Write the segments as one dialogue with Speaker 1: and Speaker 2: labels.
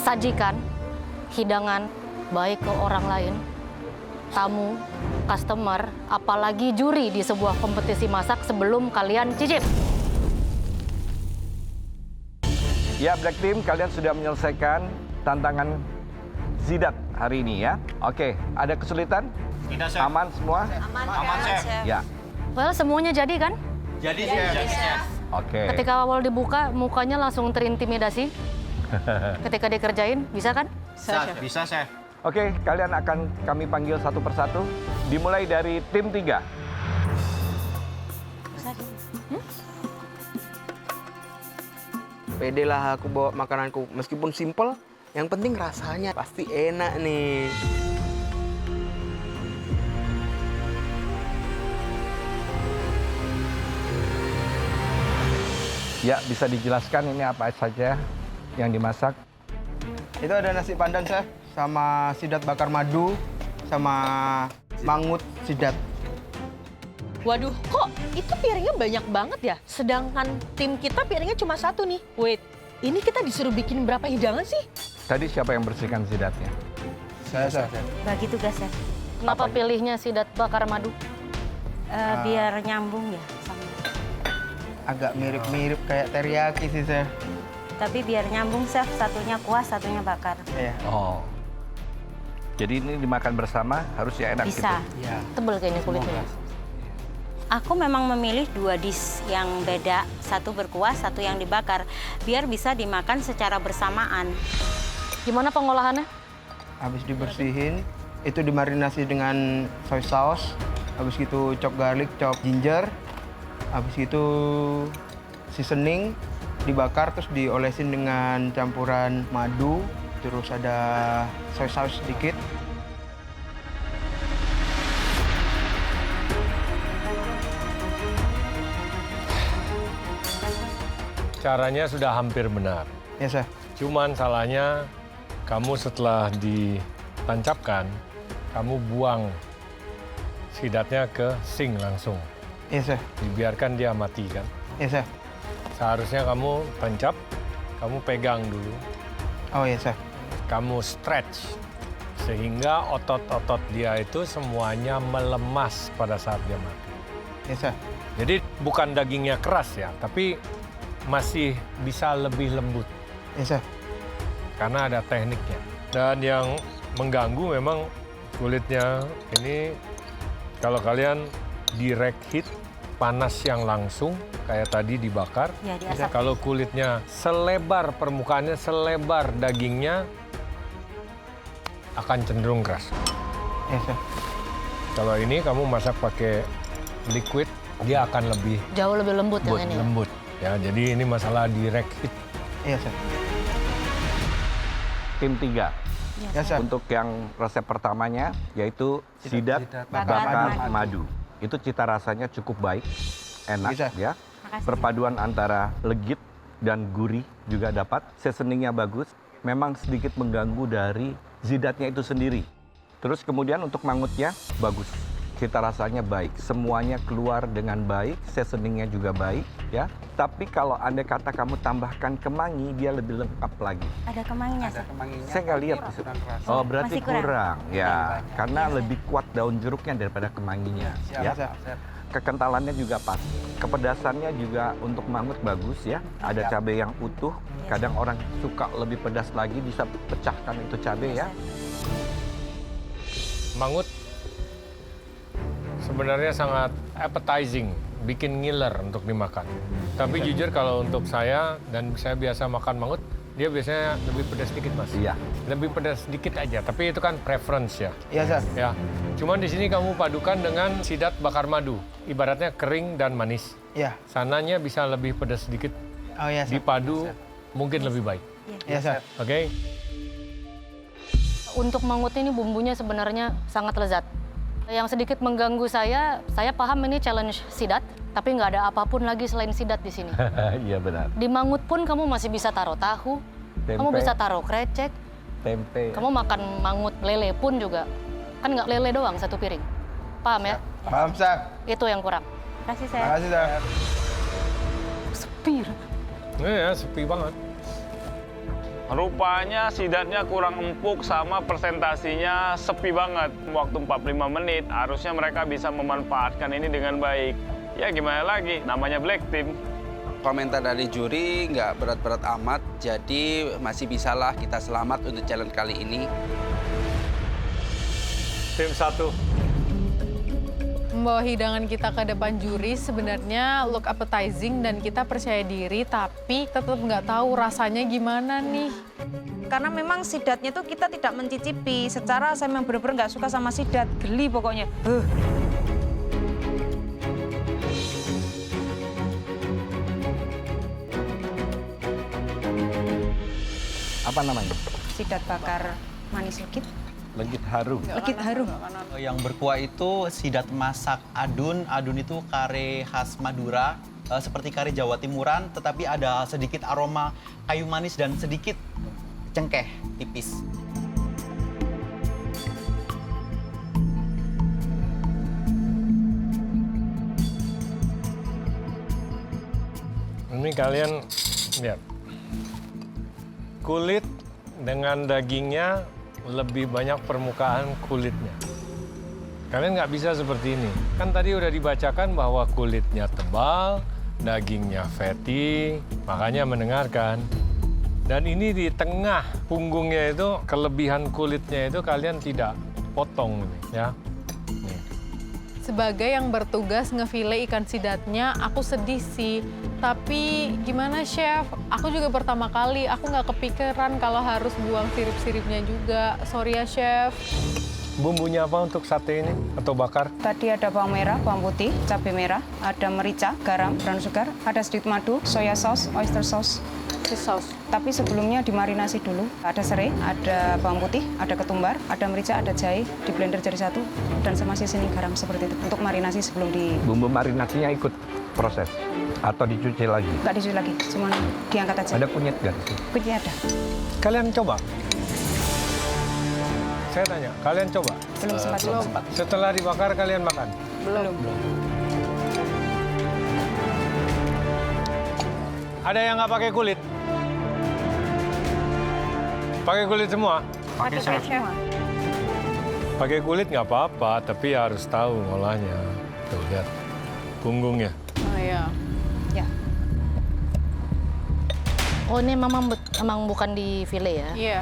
Speaker 1: sajikan hidangan baik ke orang lain, tamu, customer, apalagi juri di sebuah kompetisi masak sebelum kalian cicip.
Speaker 2: Ya, Black Team, kalian sudah menyelesaikan tantangan Zidat hari ini ya. Oke, ada kesulitan?
Speaker 3: Tidak, Chef.
Speaker 2: Aman semua?
Speaker 3: Aman, Chef.
Speaker 2: Ya,
Speaker 1: Well, semuanya jadi kan?
Speaker 3: Jadi, Chef.
Speaker 2: oke.
Speaker 1: Ketika awal dibuka, mukanya langsung terintimidasi. Ketika dikerjain, bisa kan?
Speaker 3: Bisa, Chef.
Speaker 2: Oke, kalian akan kami panggil satu persatu. Dimulai dari tim 3.
Speaker 4: Pede lah aku bawa makananku, meskipun simple, yang penting rasanya pasti enak nih.
Speaker 2: Ya, bisa dijelaskan ini apa saja yang dimasak?
Speaker 4: Itu ada nasi pandan, Chef, sama sidat bakar madu, sama mangut sidat.
Speaker 5: Waduh, kok itu piringnya banyak banget ya? Sedangkan tim kita piringnya cuma satu nih. Wait, ini kita disuruh bikin berapa hidangan sih?
Speaker 2: Tadi siapa yang bersihkan zidatnya?
Speaker 4: Saya, Chef.
Speaker 6: Bagi tugas ya.
Speaker 1: Kenapa pilihnya sidat bakar madu?
Speaker 6: Biar nyambung ya sama.
Speaker 4: Agak mirip-mirip kayak teriyaki sih, Chef.
Speaker 6: Tapi biar nyambung, Chef. Satunya kuah, satunya bakar.
Speaker 4: Iya.
Speaker 2: Oh. Jadi ini dimakan bersama harus ya enak
Speaker 6: Bisa.
Speaker 2: gitu?
Speaker 4: Iya.
Speaker 1: Tebel kayaknya kulitnya.
Speaker 6: Aku memang memilih 2 dish yang beda. Satu berkuah, satu yang dibakar. Biar bisa dimakan secara bersamaan.
Speaker 1: Gimana pengolahannya?
Speaker 4: Habis dibersihin, itu dimarinasi dengan soy sauce. Habis itu chop garlic, chop ginger. Habis itu seasoning, dibakar terus diolesin dengan campuran madu. Terus ada soy sauce sedikit.
Speaker 7: Caranya sudah hampir benar.
Speaker 4: Ya, Chef.
Speaker 7: Cuman salahnya kamu setelah ditancapkan, kamu buang sidatnya ke sink langsung.
Speaker 4: Ya, Chef.
Speaker 7: Dibiarkan dia mati kan.
Speaker 4: Ya, Chef.
Speaker 7: Seharusnya kamu tancap, kamu pegang dulu,
Speaker 4: Oh, ya, Chef.
Speaker 7: kamu stretch. Sehingga otot-otot dia itu semuanya melemas pada saat dia mati.
Speaker 4: Ya, Chef.
Speaker 7: Jadi bukan dagingnya keras ya, tapi masih bisa lebih lembut.
Speaker 4: Ya, Chef.
Speaker 7: Karena ada tekniknya. Dan yang mengganggu memang kulitnya ini kalau kalian direct heat, panas yang langsung, kayak tadi dibakar.
Speaker 6: Ya, diasap.
Speaker 7: Kalau kulitnya selebar, permukaannya selebar dagingnya, akan cenderung keras.
Speaker 4: Ya, Chef.
Speaker 7: Kalau ini kamu masak pakai liquid, dia akan lebih
Speaker 1: Jauh lebih lembut yang ini.
Speaker 7: lembut. Ya, jadi ini masalah direct heat.
Speaker 4: Iya, Chef.
Speaker 2: Tim 3.
Speaker 4: Ya, Chef.
Speaker 2: Untuk yang resep pertamanya yaitu sidat bakar
Speaker 6: bakar
Speaker 2: madu. Itu cita rasanya cukup baik, enak
Speaker 4: Bisa.
Speaker 2: ya.
Speaker 6: Makasih.
Speaker 2: Perpaduan antara legit dan gurih juga dapat. Seasoningnya bagus. Memang sedikit mengganggu dari zidatnya itu sendiri. Terus kemudian untuk mangutnya bagus. Cita rasanya baik, semuanya keluar dengan baik, seasoningnya juga baik ya. Tapi kalau andai kata kamu tambahkan kemangi, dia lebih lengkap lagi.
Speaker 6: Ada kemanginya, Chef.
Speaker 2: Saya nggak lihat. Oh, berarti
Speaker 6: Masih kurang.
Speaker 2: Ya, karena lebih kuat daun jeruknya daripada kemanginya. Ya. Kekentalannya juga pas. Kepedasannya juga untuk mangut bagus ya. Ada cabai yang utuh. Kadang orang suka lebih pedas lagi, bisa pecahkan itu cabai ya.
Speaker 7: Mangut sebenarnya sangat appetizing, bikin ngiler untuk dimakan. Tapi jujur kalau untuk saya, dan saya biasa makan mangut, dia biasanya lebih pedas sedikit, Mas.
Speaker 2: Iya.
Speaker 7: Lebih pedas sedikit aja, tapi itu kan preference ya.
Speaker 4: Iya, Chef.
Speaker 7: Ya, cuman di sini kamu padukan dengan sidat bakar madu, ibaratnya kering dan manis.
Speaker 4: Iya.
Speaker 7: Sananya bisa lebih pedas sedikit,
Speaker 4: Oh, iya, Chef.
Speaker 7: dipadu mungkin lebih baik.
Speaker 4: Iya, Chef.
Speaker 7: Oke?
Speaker 1: Untuk mangut ini bumbunya sebenarnya sangat lezat. Yang sedikit mengganggu saya paham ini challenge sidat, tapi nggak ada apapun lagi selain sidat di sini.
Speaker 2: Iya benar.
Speaker 1: Di mangut pun kamu masih bisa taruh tahu, kamu
Speaker 2: Tempe.
Speaker 1: bisa taruh krecek,
Speaker 2: Tempe.
Speaker 1: kamu makan mangut lele pun juga. Kan nggak lele doang satu piring. Paham ya?
Speaker 4: Paham, Chef.
Speaker 1: Itu yang kurang.
Speaker 6: Kasih, Chef.
Speaker 4: Makasih, Chef.
Speaker 1: Sepi.
Speaker 7: Ya, sepi banget.
Speaker 8: Rupanya sidatnya kurang empuk sama presentasinya sepi banget. Waktu 45 menit, harusnya mereka bisa memanfaatkan ini dengan baik. Ya gimana lagi, namanya Black Team.
Speaker 9: Komentar dari juri nggak berat-berat amat, jadi masih bisalah kita selamat untuk challenge kali ini.
Speaker 7: Tim 1.
Speaker 10: Membawa hidangan kita ke depan juri sebenarnya look appetizing dan kita percaya diri, tapi tetap nggak tahu rasanya gimana nih.
Speaker 11: Karena memang sidatnya itu kita tidak mencicipi. Secara saya memang benar-benar nggak suka sama sidat, geli pokoknya.
Speaker 2: Apa namanya?
Speaker 11: Sidat bakar manis legit.
Speaker 2: Legit harum.
Speaker 11: Legit harum.
Speaker 12: Yang berkuah itu sidat masak adun. Adun itu kare khas Madura, seperti kare Jawa Timuran, tetapi ada sedikit aroma kayu manis dan sedikit cengkeh tipis.
Speaker 7: Ini kalian lihat. Kulit dengan dagingnya lebih banyak permukaan kulitnya. Kalian nggak bisa seperti ini. Kan tadi udah dibacakan bahwa kulitnya tebal, dagingnya fatty, makanya mendengarkan. Dan ini di tengah punggungnya itu, kelebihan kulitnya itu kalian tidak potong, ya. Nih.
Speaker 10: Sebagai yang bertugas ngefile ikan sidatnya, aku sedih sih. Tapi gimana chef, aku juga pertama kali, aku nggak kepikiran kalau harus buang sirip-siripnya juga. Sorry ya chef.
Speaker 7: Bumbunya apa untuk sate ini atau bakar?
Speaker 11: Tadi ada bawang merah, bawang putih, cabai merah, ada merica, garam, brown sugar, ada sedikit madu, soya sauce, oyster sauce.
Speaker 10: Saus.
Speaker 11: Tapi sebelumnya dimarinasi dulu. Ada serai, ada bawang putih, ada ketumbar, ada merica, ada jahe, di blender jadi satu, dan sama seasoning garam seperti itu. Untuk marinasi sebelum di...
Speaker 2: Bumbu marinasinya ikut proses atau dicuci lagi?
Speaker 11: Nggak dicuci lagi, cuma diangkat aja.
Speaker 2: Ada kunyit nggak?
Speaker 11: Kunyitnya ada.
Speaker 7: Kalian coba. Saya tanya, kalian coba?
Speaker 11: Belum sempat.
Speaker 7: Setelah dibakar kalian makan?
Speaker 10: Belum.
Speaker 7: Ada yang nggak pakai kulit? Pakai kulit semua?
Speaker 3: Pakai chef.
Speaker 7: Pakai kulit nggak apa-apa, tapi harus tahu ngolahnya. Tuh, lihat. Punggungnya.
Speaker 10: Oh iya.
Speaker 11: Ya.
Speaker 1: Oh ini memang bukan di file ya?
Speaker 10: Iya,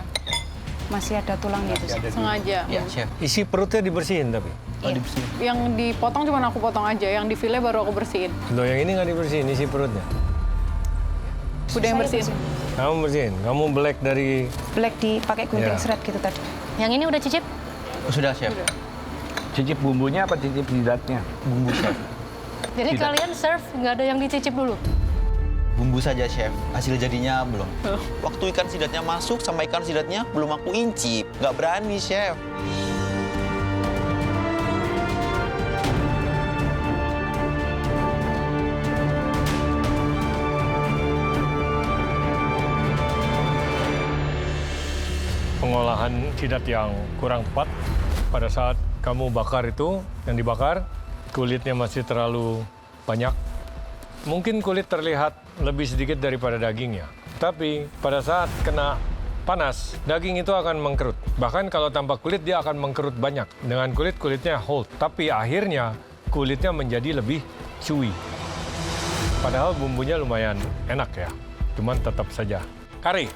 Speaker 11: Masih ada tulangnya itu.
Speaker 10: sengaja.
Speaker 12: Ya, chef.
Speaker 7: Isi perutnya dibersihin tapi?
Speaker 10: Yang dipotong cuma aku potong aja, yang di file baru aku bersihin.
Speaker 7: Loh, yang ini nggak dibersihin, isi perutnya?
Speaker 10: Udah yang bersihin.
Speaker 7: Kamu bersihin? Kamu black dari...
Speaker 11: Black dipakai gunting
Speaker 7: Ya.
Speaker 11: serat gitu tadi.
Speaker 1: Yang ini udah cicip?
Speaker 12: Sudah, chef.
Speaker 2: Cicip bumbunya apa cicip sidatnya?
Speaker 12: Bumbu, chef.
Speaker 1: Jadi
Speaker 2: Tidak.
Speaker 1: kalian serve nggak ada yang dicicip dulu?
Speaker 12: Bumbu saja, chef. Hasil jadinya belum. Waktu ikan sidatnya masuk sama ikan sidatnya belum aku incip. Nggak berani, chef.
Speaker 7: Pengolahan sidat yang kurang tepat. Pada saat kamu bakar itu, yang dibakar, kulitnya masih terlalu banyak. Mungkin kulit terlihat lebih sedikit daripada dagingnya. Tapi pada saat kena panas, daging itu akan mengkerut. Bahkan kalau tanpa kulit, dia akan mengkerut banyak. Dengan kulit, kulitnya hold. Tapi akhirnya kulitnya menjadi lebih chewy. Padahal bumbunya lumayan enak ya. Cuman tetap saja. Kari,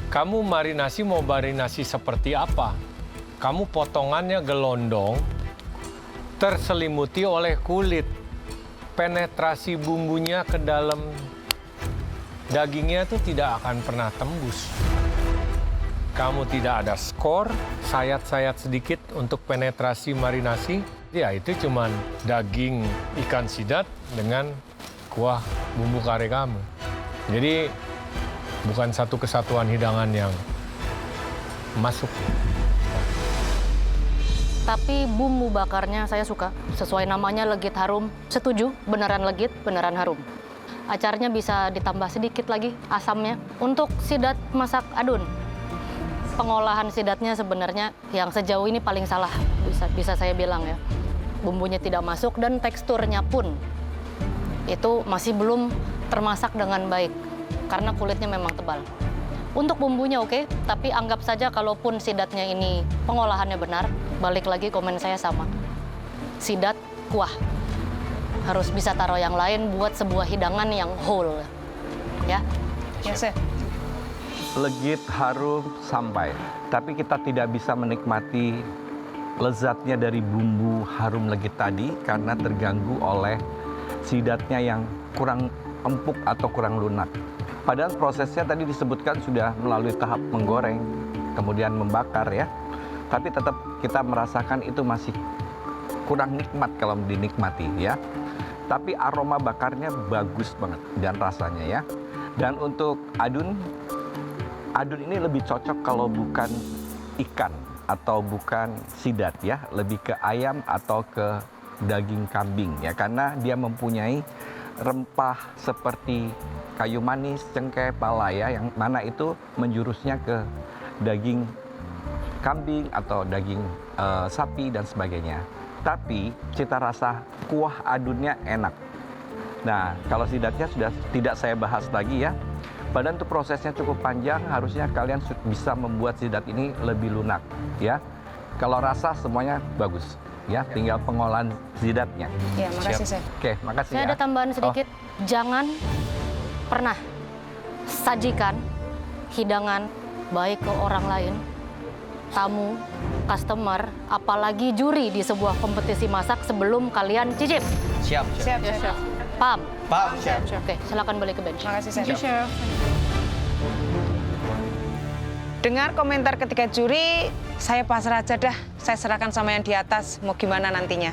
Speaker 7: kamu marinasi mau marinasi seperti apa? Kamu potongannya gelondong, terselimuti oleh kulit. Penetrasi bumbunya ke dalam dagingnya itu tidak akan pernah tembus. Kamu tidak ada skor, sayat-sayat sedikit untuk penetrasi marinasi. Ya itu cuman daging ikan sidat dengan kuah bumbu kare kamu. Jadi bukan satu kesatuan hidangan yang masuk.
Speaker 1: Tapi bumbu bakarnya saya suka. Sesuai namanya legit harum. Setuju, beneran legit, beneran harum. Acarnya bisa ditambah sedikit lagi asamnya. Untuk sidat masak adun, pengolahan sidatnya sebenarnya yang sejauh ini paling salah. Bisa saya bilang ya. Bumbunya tidak masuk dan teksturnya pun itu masih belum termasak dengan baik. Karena kulitnya memang tebal. Untuk bumbunya oke, tapi anggap saja kalaupun sidatnya ini pengolahannya benar, balik lagi komen saya sama. Sidat, kuah. Harus bisa taruh yang lain buat sebuah hidangan yang whole. Ya.
Speaker 11: Ya, Chef.
Speaker 2: Legit, harum, sampai. Tapi kita tidak bisa menikmati lezatnya dari bumbu harum legit tadi karena terganggu oleh sidatnya yang kurang empuk atau kurang lunak. Padahal prosesnya tadi disebutkan sudah melalui tahap menggoreng, kemudian membakar ya. Tapi tetap kita merasakan itu masih kurang nikmat kalau dinikmati ya. Tapi aroma bakarnya bagus banget dan rasanya ya. Dan untuk adun ini lebih cocok kalau bukan ikan atau bukan sidat ya, lebih ke ayam atau ke daging kambing ya, karena dia mempunyai rempah seperti kayu manis, cengkeh, pala ya, yang mana itu menjurusnya ke daging kambing atau daging sapi dan sebagainya. Tapi cita rasa kuah adunnya enak. Nah, kalau sidatnya sudah tidak saya bahas lagi ya. Padahal itu prosesnya cukup panjang, harusnya kalian bisa membuat sidat ini lebih lunak ya. Kalau rasa semuanya bagus ya, tinggal pengolahan sidatnya.
Speaker 11: Ya, makasih, Chef.
Speaker 2: Oke, makasih
Speaker 1: Saya
Speaker 2: ya.
Speaker 1: ada tambahan sedikit. Jangan pernah sajikan hidangan baik ke orang lain, tamu, customer, apalagi juri di sebuah kompetisi masak sebelum kalian cicip.
Speaker 12: Siap,
Speaker 11: Siap, Chef.
Speaker 1: Paham?
Speaker 12: Paham, Chef.
Speaker 1: Oke, silakan balik ke bench.
Speaker 11: Makasih, Chef.
Speaker 10: Chef.
Speaker 11: Dengar komentar ketiga juri, saya pasrah aja dah. Saya serahkan sama yang di atas, mau gimana nantinya.